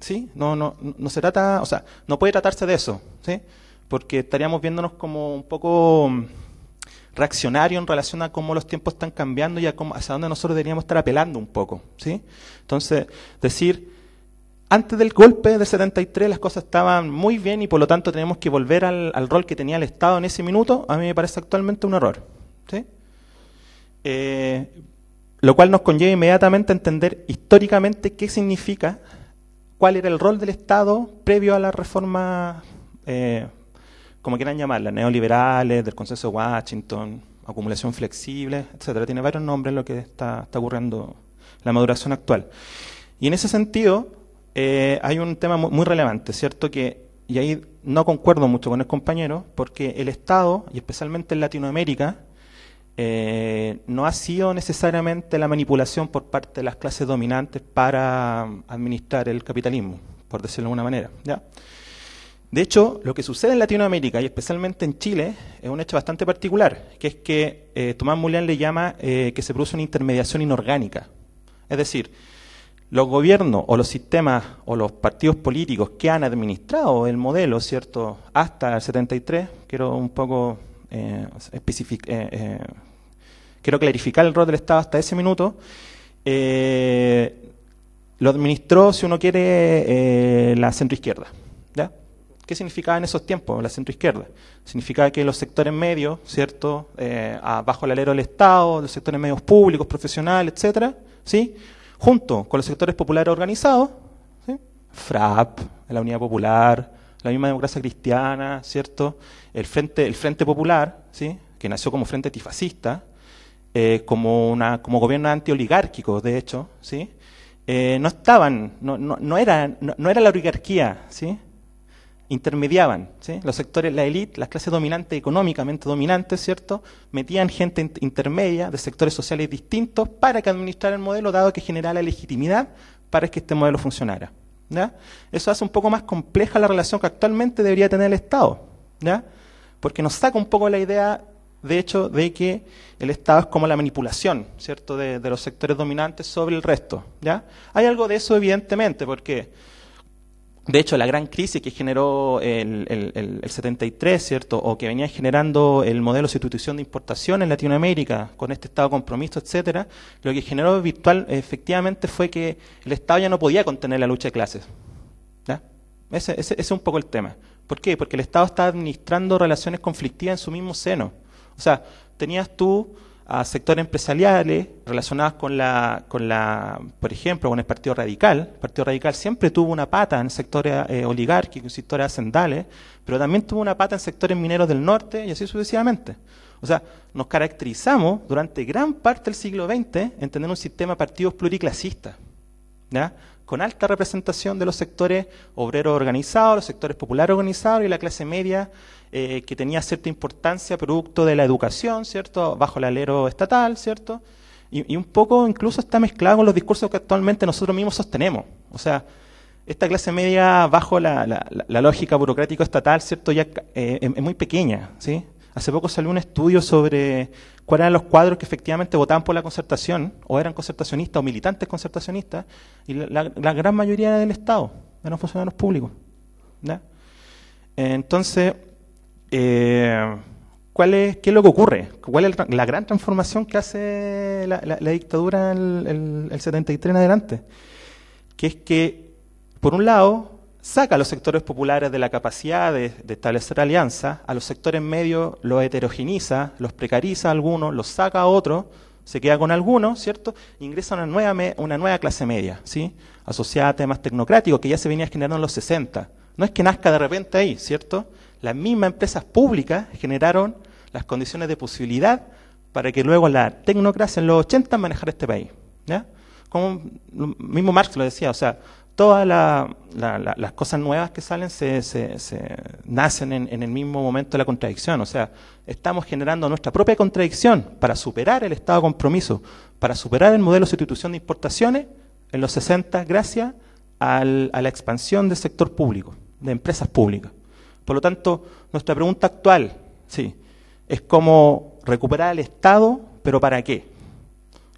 ¿sí? No se trata, o sea, no puede tratarse de eso, ¿sí? Porque estaríamos viéndonos como un poco reaccionario en relación a cómo los tiempos están cambiando y hacia dónde nosotros deberíamos estar apelando un poco, ¿sí? Entonces, decir, antes del golpe del 73 las cosas estaban muy bien y por lo tanto tenemos que volver al rol que tenía el Estado en ese minuto, a mí me parece actualmente un error, ¿sí? Lo cual nos conlleva inmediatamente a entender históricamente qué significa, cuál era el rol del Estado previo a la reforma, como quieran llamarla, neoliberales, del Consenso de Washington, acumulación flexible, etcétera. Tiene varios nombres lo que está ocurriendo, la maduración actual. Y en ese sentido, hay un tema muy relevante, ¿cierto? Y ahí no concuerdo mucho con el compañero, porque el Estado, y especialmente en Latinoamérica, no ha sido necesariamente la manipulación por parte de las clases dominantes para administrar el capitalismo, por decirlo de alguna manera, ¿ya? De hecho, lo que sucede en Latinoamérica y especialmente en Chile es un hecho bastante particular, que es que Tomás Mulián le llama que se produce una intermediación inorgánica. Es decir, los gobiernos o los sistemas o los partidos políticos que han administrado el modelo, ¿cierto?, hasta el 73, quiero un poco quiero clarificar el rol del Estado hasta ese minuto, lo administró, si uno quiere, la centroizquierda, ¿ya? ¿Qué significaba en esos tiempos la centroizquierda? Significaba que los sectores medios, ¿cierto?, bajo el alero del Estado, los sectores medios públicos, profesionales, etcétera, ¿sí?, junto con los sectores populares organizados, ¿sí?, FRAP, la Unidad Popular, la misma Democracia Cristiana, ¿cierto?, el Frente Popular, ¿sí?, que nació como frente antifascista, como gobierno antioligárquico, de hecho, ¿sí?, no era la oligarquía, ¿sí?, intermediaban, ¿sí?, los sectores, la élite, las clases dominantes, económicamente dominantes, ¿cierto?, metían gente intermedia de sectores sociales distintos para que administrara el modelo, dado que generaba la legitimidad para que este modelo funcionara, ¿ya? Eso hace un poco más compleja la relación que actualmente debería tener el Estado, ¿ya?, porque nos saca un poco la idea, de hecho, de que el Estado es como la manipulación, ¿cierto?, de los sectores dominantes sobre el resto, ¿ya? Hay algo de eso, evidentemente, porque, de hecho, la gran crisis que generó el 73, ¿cierto?, o que venía generando el modelo de sustitución de importación en Latinoamérica, con este Estado de compromiso, etcétera, lo que generó efectivamente fue que el Estado ya no podía contener la lucha de clases, ¿ya? Ese es un poco el tema. ¿Por qué? Porque el Estado está administrando relaciones conflictivas en su mismo seno. O sea, tenías tú a sectores empresariales relacionados por ejemplo, con el Partido Radical. El Partido Radical siempre tuvo una pata en sectores oligárquicos, sectores hacendales, pero también tuvo una pata en sectores mineros del norte y así sucesivamente. O sea, nos caracterizamos durante gran parte del siglo XX en tener un sistema de partidos pluriclasistas, ¿ya?, con alta representación de los sectores obreros organizados, los sectores populares organizados y la clase media, que tenía cierta importancia producto de la educación, ¿cierto?, bajo el alero estatal, ¿cierto?, y un poco incluso está mezclado con los discursos que actualmente nosotros mismos sostenemos. O sea, esta clase media bajo la lógica burocrática estatal, ¿cierto?, ya es muy pequeña, ¿sí? Hace poco salió un estudio sobre cuáles eran los cuadros que efectivamente votaban por la concertación, o eran concertacionistas o militantes concertacionistas, y la gran mayoría era del Estado, eran funcionarios públicos, ¿ya? Entonces, ¿qué es lo que ocurre? ¿Cuál es la gran transformación que hace la dictadura el 73 en adelante? Que es que, por un lado, saca a los sectores populares de la capacidad de establecer alianzas, a los sectores medios los heterogeniza, los precariza a algunos, los saca a otros, se queda con algunos, ¿cierto? E ingresa una nueva clase media, ¿sí?, asociada a temas tecnocráticos que ya se venía generando en los 60. No es que nazca de repente ahí, ¿cierto? Las mismas empresas públicas generaron las condiciones de posibilidad para que luego la tecnocracia en los 80 manejara este país, ¿ya? como mismo Marx lo decía, o sea, todas las cosas nuevas que salen se nacen en el mismo momento de la contradicción. O sea, estamos generando nuestra propia contradicción para superar el estado de compromiso, para superar el modelo de sustitución de importaciones en los 60 gracias a la expansión del sector público, de empresas públicas. Por lo tanto, nuestra pregunta actual, sí, es cómo recuperar el Estado, pero ¿para qué?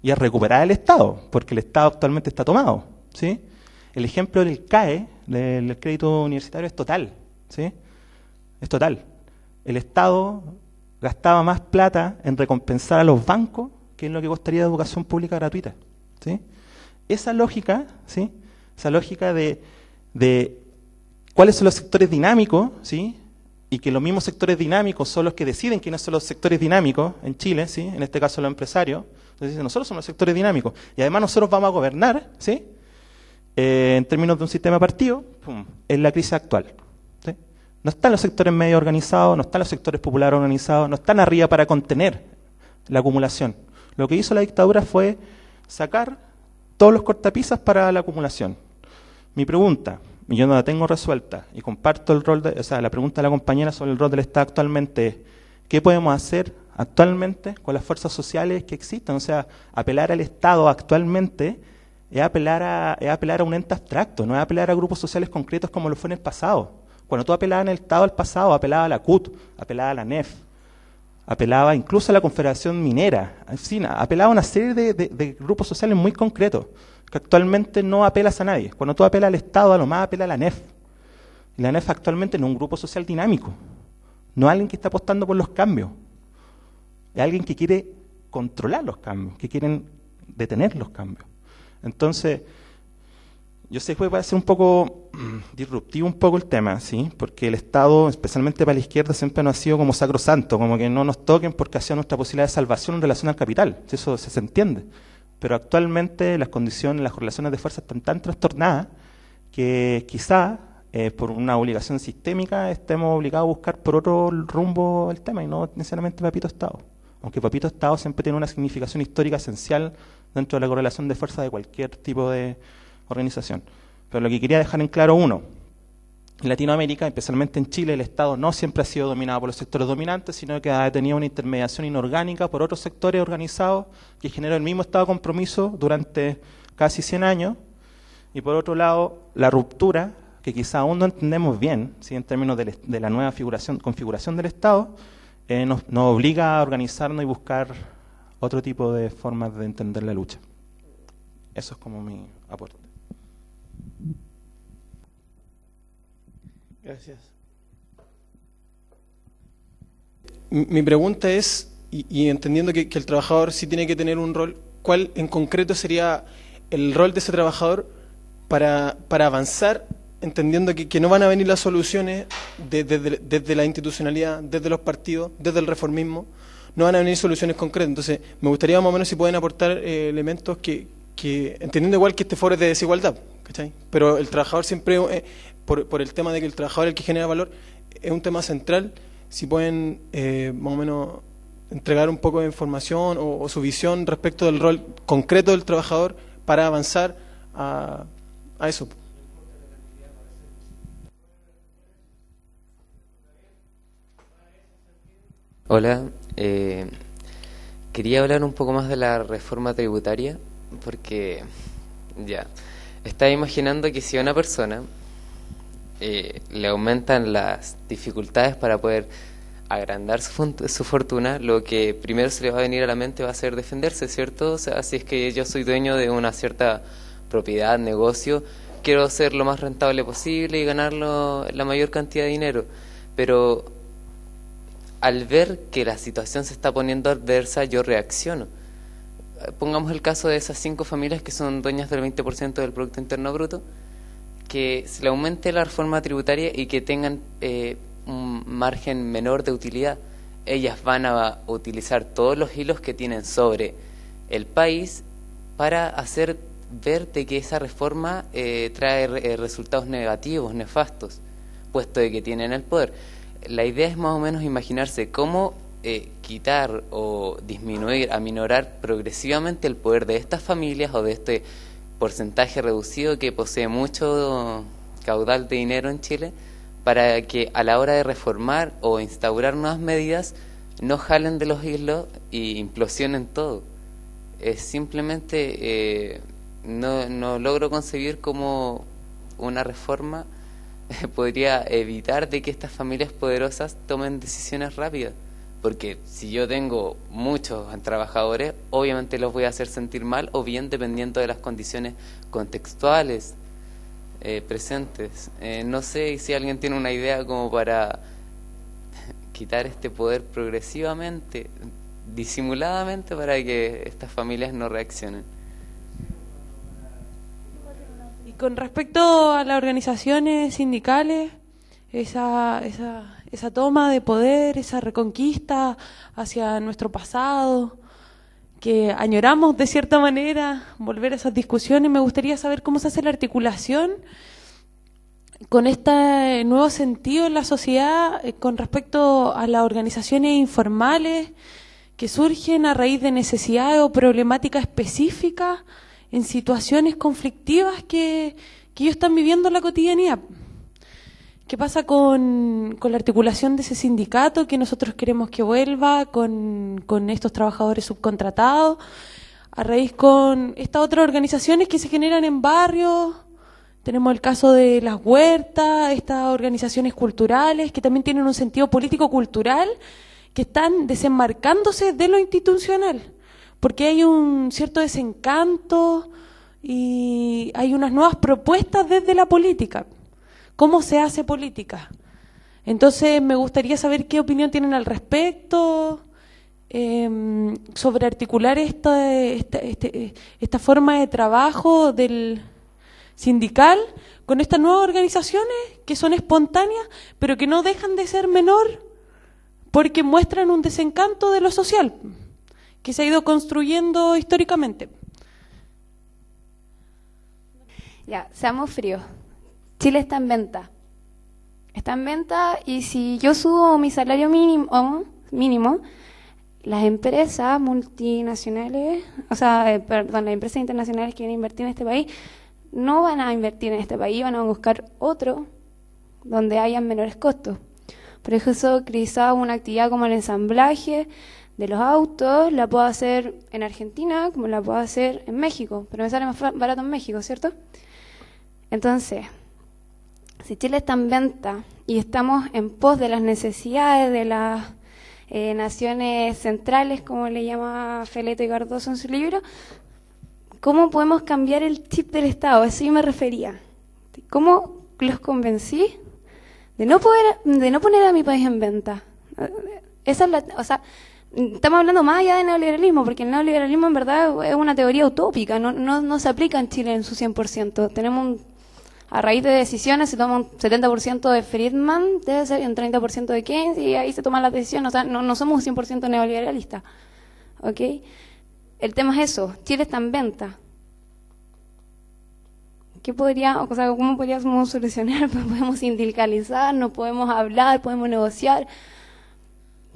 Y es recuperar el Estado, porque el Estado actualmente está tomado, ¿sí? El ejemplo del CAE, del crédito universitario, es total, ¿sí? Es total. El Estado gastaba más plata en recompensar a los bancos que en lo que costaría educación pública gratuita, ¿sí? Esa lógica, ¿sí? Esa lógica de cuáles son los sectores dinámicos, ¿sí? Y que los mismos sectores dinámicos son los que deciden quiénes son los sectores dinámicos en Chile, ¿sí? En este caso los empresarios. Entonces dicen, nosotros somos los sectores dinámicos y además nosotros vamos a gobernar, ¿sí? En términos de un sistema partido, en la crisis actual, ¿sí? No están los sectores medio organizados, no están los sectores populares organizados, no están arriba para contener la acumulación. Lo que hizo la dictadura fue sacar todos los cortapisas para la acumulación. Mi pregunta, y yo no la tengo resuelta, y comparto el rol la pregunta de la compañera sobre el rol del Estado actualmente es, ¿qué podemos hacer actualmente con las fuerzas sociales que existen? O sea, apelar al Estado actualmente es apelar a un ente abstracto, no es apelar a grupos sociales concretos como lo fue en el pasado. Cuando tú apelabas en el Estado al pasado, apelabas a la CUT, apelabas a la NEF, apelaba incluso a la Confederación Minera, en fin, apelaba a una serie de grupos sociales muy concretos, que actualmente no apelas a nadie. Cuando tú apelas al Estado, a lo más apela a la NEF. Y la NEF actualmente no es un grupo social dinámico, no es alguien que está apostando por los cambios, es alguien que quiere controlar los cambios, que quieren detener los cambios. Entonces, yo sé que puede ser un poco disruptivo un poco el tema, ¿sí? Porque el Estado, especialmente para la izquierda, siempre nos ha sido como sacrosanto, como que no nos toquen porque ha sido nuestra posibilidad de salvación en relación al capital, eso se entiende. Pero actualmente las condiciones, las relaciones de fuerza están tan trastornadas que quizá por una obligación sistémica estemos obligados a buscar por otro rumbo el tema y no necesariamente Papito Estado. Aunque Papito Estado siempre tiene una significación histórica esencial dentro de la correlación de fuerza de cualquier tipo de organización. Pero lo que quería dejar en claro, uno, en Latinoamérica, especialmente en Chile, el Estado no siempre ha sido dominado por los sectores dominantes, sino que ha tenido una intermediación inorgánica por otros sectores organizados que generó el mismo estado de compromiso durante casi 100 años. Y por otro lado, la ruptura, que quizá aún no entendemos bien, ¿sí? En términos de la nueva configuración del Estado, nos obliga a organizarnos y buscar otro tipo de formas de entender la lucha. Eso es como mi aporte.
Gracias. Mi pregunta es, y entendiendo que el trabajador sí tiene que tener un rol, ¿cuál en concreto sería el rol de ese trabajador para avanzar, entendiendo que no van a venir las soluciones desde la institucionalidad, desde los partidos, desde el reformismo, no van a venir soluciones concretas? Entonces, me gustaría más o menos si pueden aportar elementos que entendiendo igual que este foro es de desigualdad, ¿cachai? Pero el trabajador siempre, por el tema de que el trabajador es el que genera valor, es un tema central. Si pueden más o menos entregar un poco de información o su visión respecto del rol concreto del trabajador para avanzar a eso.
Hola, quería hablar un poco más de la reforma tributaria, porque ya estaba imaginando que si a una persona le aumentan las dificultades para poder agrandar su fortuna, lo que primero se le va a venir a la mente va a ser defenderse, ¿cierto? O sea, si es que yo soy dueño de una cierta propiedad, negocio, quiero ser lo más rentable posible y ganarlo la mayor cantidad de dinero, pero al ver que la situación se está poniendo adversa, yo reacciono. Pongamos el caso de esas 5 familias que son dueñas del 20% del Producto Interno Bruto, que se le aumente la reforma tributaria y que tengan un margen menor de utilidad. Ellas van a utilizar todos los hilos que tienen sobre el país para hacer ver de que esa reforma trae resultados negativos, nefastos, puesto de que tienen el poder. La idea es más o menos imaginarse cómo quitar o disminuir, aminorar progresivamente el poder de estas familias o de este porcentaje reducido que posee mucho caudal de dinero en Chile, para que a la hora de reformar o instaurar nuevas medidas no jalen de los hilos y implosionen todo. Simplemente no logro concebir cómo una reforma podría evitar de que estas familias poderosas tomen decisiones rápidas. Porque si yo tengo muchos trabajadores, obviamente los voy a hacer sentir mal, o bien dependiendo de las condiciones contextuales presentes. No sé si alguien tiene una idea como para quitar este poder progresivamente, disimuladamente, para que estas familias no reaccionen.
Y con respecto a las organizaciones sindicales, esa toma de poder, esa reconquista hacia nuestro pasado, que añoramos de cierta manera volver a esas discusiones, me gustaría saber cómo se hace la articulación con este nuevo sentido en la sociedad con respecto a las organizaciones informales que surgen a raíz de necesidades o problemáticas específicas en situaciones conflictivas que ellos están viviendo en la cotidianidad. ¿Qué pasa con la articulación de ese sindicato que nosotros queremos que vuelva con estos trabajadores subcontratados, a raíz con estas otras organizaciones que se generan en barrios? Tenemos el caso de las huertas, estas organizaciones culturales que también tienen un sentido político-cultural, que están desenmarcándose de lo institucional, porque hay un cierto desencanto y hay unas nuevas propuestas desde la política. ¿Cómo se hace política? Entonces me gustaría saber qué opinión tienen al respecto, sobre articular esta forma de trabajo del sindical con estas nuevas organizaciones que son espontáneas, pero que no dejan de ser menor porque muestran un desencanto de lo social que se ha ido construyendo históricamente.
Ya, seamos fríos. Chile está en venta. Está en venta, y si yo subo mi salario mínimo, las empresas multinacionales, las empresas internacionales que vienen a invertir en este país, no van a invertir en este país, van a buscar otro donde hayan menores costos. Por ejemplo, quizá una actividad como el ensamblaje de los autos la puedo hacer en Argentina como la puedo hacer en México, pero me sale más barato en México, ¿cierto? Entonces, si Chile está en venta y estamos en pos de las necesidades de las naciones centrales, como le llama Feleto y Cardoso en su libro, ¿cómo podemos cambiar el chip del Estado? A eso yo me refería. ¿Cómo los convencí de no poner a mi país en venta? Esa es estamos hablando más allá de neoliberalismo, porque el neoliberalismo en verdad es una teoría utópica, no se aplica en Chile en su 100%. A raíz de decisiones se toma un 70% de Friedman, debe ser, y un 30% de Keynes, y ahí se toman las decisiones. No somos un 100% neoliberalistas. ¿Ok? El tema es eso, Chile está en venta. ¿Cómo podríamos solucionar? Podemos sindicalizar, no podemos hablar, podemos negociar,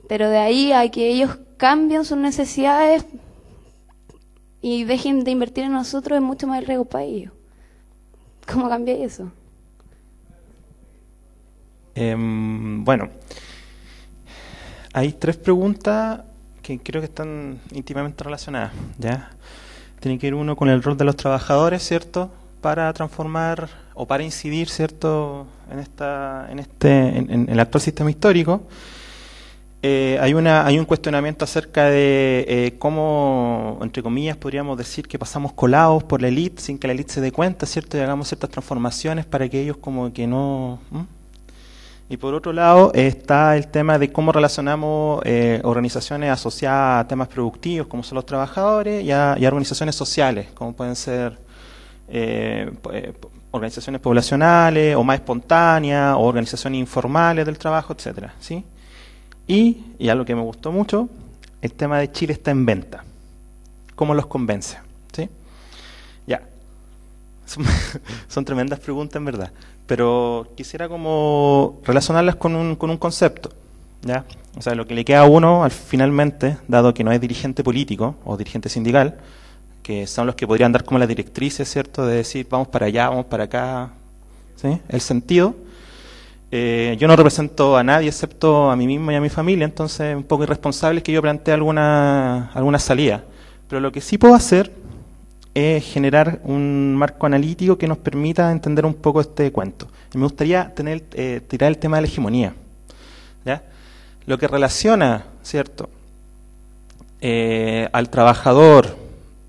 pero de ahí a que ellos cambien sus necesidades y dejen de invertir en nosotros es mucho más el riesgo para ellos. ¿Cómo cambia eso?
Bueno, hay tres preguntas que creo que están íntimamente relacionadas, ¿ya? Tiene que ir uno con el rol de los trabajadores, ¿cierto?, para transformar o para incidir, ¿cierto?, en el actual sistema histórico. Hay un cuestionamiento acerca de cómo, entre comillas, podríamos decir que pasamos colados por la élite sin que la élite se dé cuenta, ¿cierto?, y hagamos ciertas transformaciones para que ellos como que no... Y por otro lado está el tema de cómo relacionamos organizaciones asociadas a temas productivos, como son los trabajadores, y a organizaciones sociales, como pueden ser organizaciones poblacionales o más espontáneas, o organizaciones informales del trabajo, etcétera, ¿sí? Y algo que me gustó mucho, el tema de Chile está en venta. ¿Cómo los convence? ¿Sí? Ya. Son tremendas preguntas en verdad, pero quisiera como relacionarlas con un concepto, ¿ya? O sea, lo que le queda a uno, finalmente, dado que no es dirigente político o dirigente sindical, que son los que podrían dar como las directrices, ¿cierto?, de decir vamos para allá, vamos para acá, ¿sí?, el sentido. Yo no represento a nadie excepto a mí mismo y a mi familia, entonces es un poco irresponsable que yo plantee alguna salida. Pero lo que sí puedo hacer es generar un marco analítico que nos permita entender un poco este cuento. Y me gustaría tirar el tema de la hegemonía, ¿ya? Lo que relaciona, ¿cierto?, al trabajador,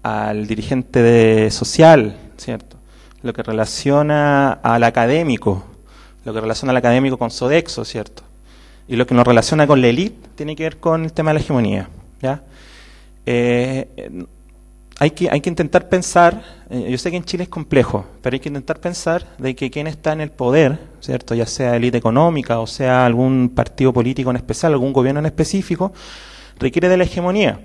al dirigente social, ¿cierto?, lo que relaciona al académico, lo que relaciona al académico con Sodexo, ¿cierto?, y lo que nos relaciona con la élite tiene que ver con el tema de la hegemonía, ¿ya? Hay que intentar pensar, yo sé que en Chile es complejo, pero hay que intentar pensar de que quien está en el poder, ¿cierto?, ya sea élite económica o sea algún partido político en especial, algún gobierno en específico, requiere de la hegemonía.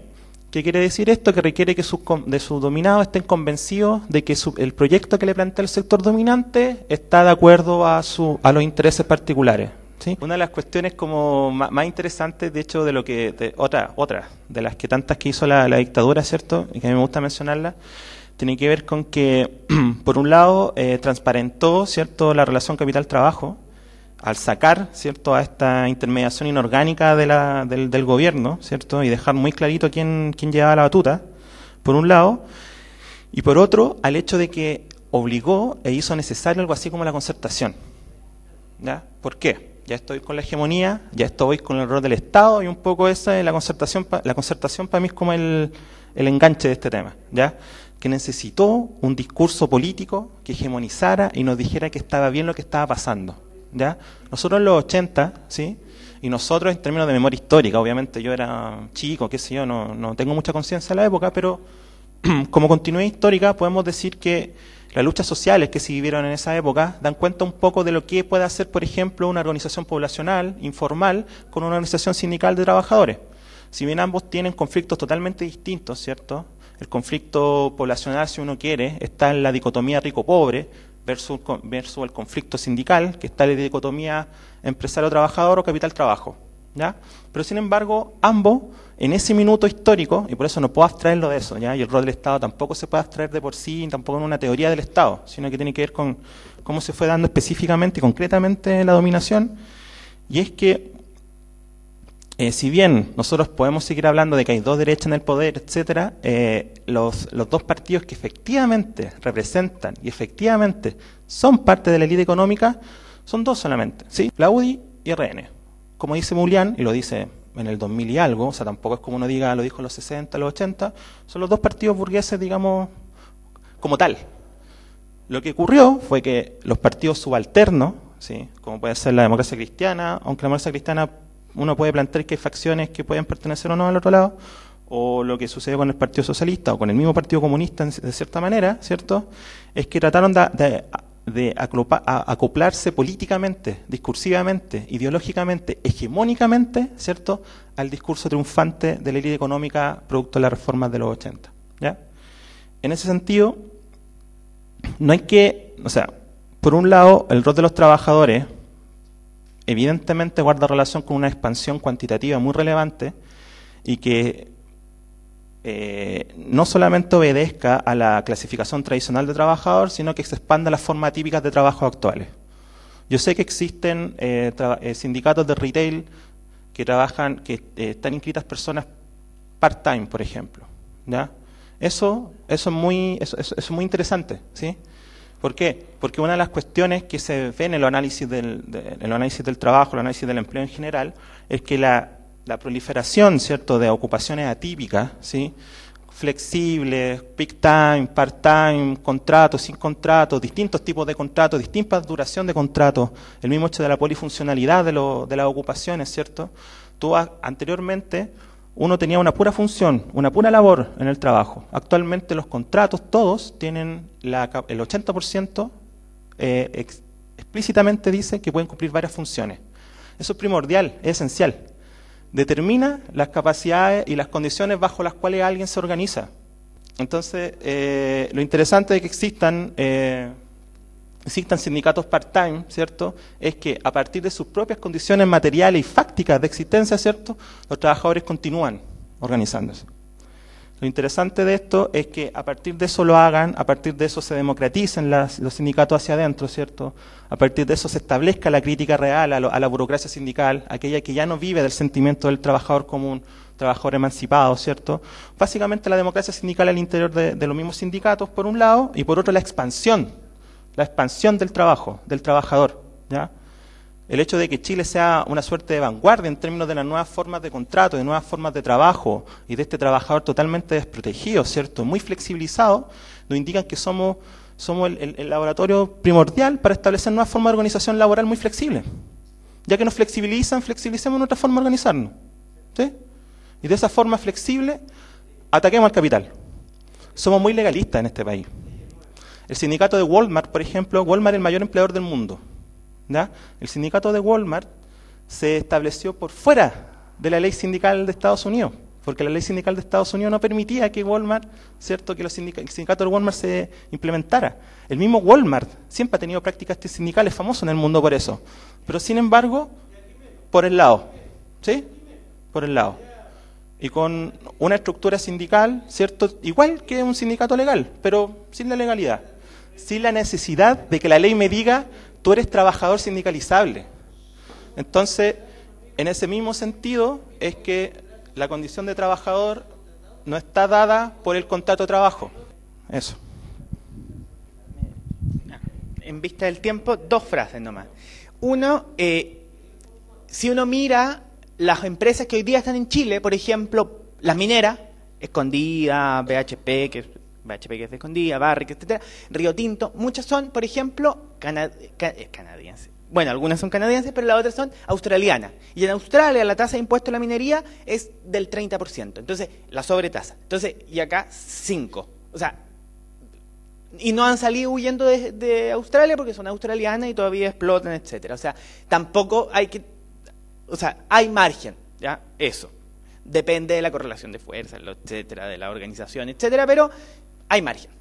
¿Qué quiere decir esto? Que requiere que de sus dominados estén convencidos de que el proyecto que le plantea el sector dominante está de acuerdo a los intereses particulares, ¿sí? Una de las cuestiones como más interesantes, de hecho, de lo que otra de las que tantas que hizo la dictadura, ¿cierto?, y que a mí me gusta mencionarla, tiene que ver con que, por un lado, transparentó, ¿cierto?, la relación capital-trabajo, al sacar, ¿cierto?, a esta intermediación inorgánica del gobierno, ¿cierto?, y dejar muy clarito quién llevaba la batuta, por un lado, y por otro, al hecho de que obligó e hizo necesario algo así como la concertación, ¿ya? ¿Por qué? Ya estoy con la hegemonía, ya estoy con el rol del Estado, y un poco esa es la concertación para mí es como el enganche de este tema, ¿ya? Que necesitó un discurso político que hegemonizara y nos dijera que estaba bien lo que estaba pasando, ¿ya? Nosotros en los 80, ¿sí?, y nosotros en términos de memoria histórica, obviamente yo era chico, qué sé yo, no tengo mucha conciencia de la época, pero como continuidad histórica podemos decir que las luchas sociales que se vivieron en esa época dan cuenta un poco de lo que puede hacer, por ejemplo, una organización poblacional, informal, con una organización sindical de trabajadores. Si bien ambos tienen conflictos totalmente distintos, ¿cierto? El conflicto poblacional, si uno quiere, está en la dicotomía rico-pobre, versus el conflicto sindical, que está en la dicotomía empresario-trabajador o capital-trabajo, ¿ya? Pero sin embargo, ambos, en ese minuto histórico, y por eso no puedo abstraerlo de eso, ¿ya? Y el rol del Estado tampoco se puede abstraer de por sí, tampoco en una teoría del Estado, sino que tiene que ver con cómo se fue dando específicamente y concretamente la dominación, y es que si bien nosotros podemos seguir hablando de que hay dos derechas en el poder, etcétera, los dos partidos que efectivamente representan y efectivamente son parte de la élite económica son dos solamente, ¿sí? La UDI y RN. Como dice Mulián, y lo dice en el 2000 y algo, o sea, tampoco es como uno diga, lo dijo en los 60, los 80, son los dos partidos burgueses, digamos, como tal. Lo que ocurrió fue que los partidos subalternos, ¿sí?, como puede ser la democracia cristiana, aunque la democracia cristiana uno puede plantear que hay facciones que pueden pertenecer o no al otro lado, o lo que sucedió con el Partido Socialista o con el mismo Partido Comunista de cierta manera, ¿cierto?, es que trataron de acoplarse políticamente, discursivamente, ideológicamente, hegemónicamente, ¿cierto?, al discurso triunfante de la élite económica producto de las reformas de los 80, ¿ya? En ese sentido, no hay que, o sea, por un lado, el rol de los trabajadores evidentemente guarda relación con una expansión cuantitativa muy relevante y que no solamente obedezca a la clasificación tradicional de trabajador, sino que se expanda a las formas típicas de trabajo actuales. Yo sé que existen sindicatos de retail que trabajan, que están inscritas personas part-time, por ejemplo, ¿ya? Eso es muy interesante, ¿sí? ¿Por qué? Porque una de las cuestiones que se ve en el análisis del trabajo, el análisis del empleo en general, es que la proliferación, ¿cierto?, de ocupaciones atípicas, ¿sí?, flexibles, peak time, part-time, contratos, sin contratos, distintos tipos de contratos, distintas duración de contratos, el mismo hecho de la polifuncionalidad de las ocupaciones, ¿cierto? Anteriormente uno tenía una pura función, una pura labor en el trabajo. Actualmente los contratos todos tienen el 80% explícitamente dice que pueden cumplir varias funciones. Eso es primordial, es esencial. Determina las capacidades y las condiciones bajo las cuales alguien se organiza. Entonces, lo interesante es que existan existan sindicatos part-time, ¿cierto?, es que a partir de sus propias condiciones materiales y fácticas de existencia, ¿cierto?, los trabajadores continúan organizándose. Lo interesante de esto es que a partir de eso lo hagan, a partir de eso se democraticen los sindicatos hacia adentro, ¿cierto?, a partir de eso se establezca la crítica real a la burocracia sindical, aquella que ya no vive del sentimiento del trabajador común, trabajador emancipado, ¿cierto? Básicamente la democracia sindical al interior de los mismos sindicatos, por un lado, y por otro la expansión del trabajo, del trabajador, ¿ya? El hecho de que Chile sea una suerte de vanguardia en términos de las nuevas formas de contrato, de nuevas formas de trabajo y de este trabajador totalmente desprotegido, ¿cierto?, muy flexibilizado, nos indican que somos el laboratorio primordial para establecer nuevas formas de organización laboral muy flexibles. Ya que nos flexibilizan, flexibilicemos nuestra forma de organizarnos, ¿sí? Y de esa forma flexible, ataquemos al capital. Somos muy legalistas en este país. El sindicato de Walmart, por ejemplo, Walmart es el mayor empleador del mundo, ¿ya? El sindicato de Walmart se estableció por fuera de la ley sindical de Estados Unidos, porque la ley sindical de Estados Unidos no permitía que Walmart, ¿cierto?, que el sindicato de Walmart se implementara. El mismo Walmart siempre ha tenido prácticas sindicales famosas en el mundo por eso, pero sin embargo, por el lado, ¿sí? Por el lado. Y con una estructura sindical, ¿cierto?, igual que un sindicato legal, pero sin la legalidad, sin la necesidad de que la ley me diga, tú eres trabajador sindicalizable. Entonces, en ese mismo sentido, es que la condición de trabajador no está dada por el contrato de trabajo. Eso.
En vista del tiempo, 2 frases nomás. Uno, si uno mira las empresas que hoy día están en Chile, por ejemplo, las mineras, Escondida, BHP, que es de Escondida, Barrick, etcétera, Río Tinto, muchas son, por ejemplo, canadienses. Bueno, algunas son canadienses, pero las otras son australianas. Y en Australia la tasa de impuesto a la minería es del 30%. Entonces, la sobretasa. Entonces, y acá 5%. O sea, y no han salido huyendo de Australia porque son australianas y todavía explotan, etcétera. O sea, tampoco hay que... O sea, hay margen, ¿ya? Eso. Depende de la correlación de fuerzas, etcétera, de la organización, etcétera, pero hay margen.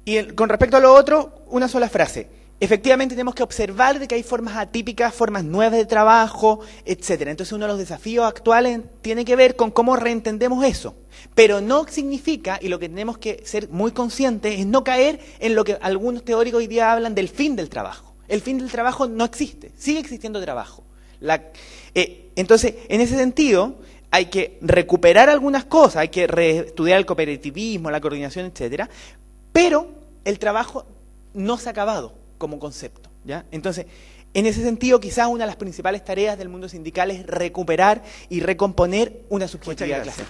Y con respecto a lo otro, una sola frase. Efectivamente tenemos que observar de que hay formas atípicas, formas nuevas de trabajo, etcétera. Entonces uno de los desafíos actuales tiene que ver con cómo reentendemos eso. Pero no significa, y lo que tenemos que ser muy conscientes, es no caer en lo que algunos teóricos hoy día hablan del fin del trabajo. El fin del trabajo no existe, sigue existiendo trabajo. Entonces, en ese sentido, hay que recuperar algunas cosas, hay que reestudiar el cooperativismo, la coordinación, etcétera, pero el trabajo no se ha acabado como concepto, ¿ya? Entonces, en ese sentido, quizás una de las principales tareas del mundo sindical es recuperar y recomponer una subjetividad clásica.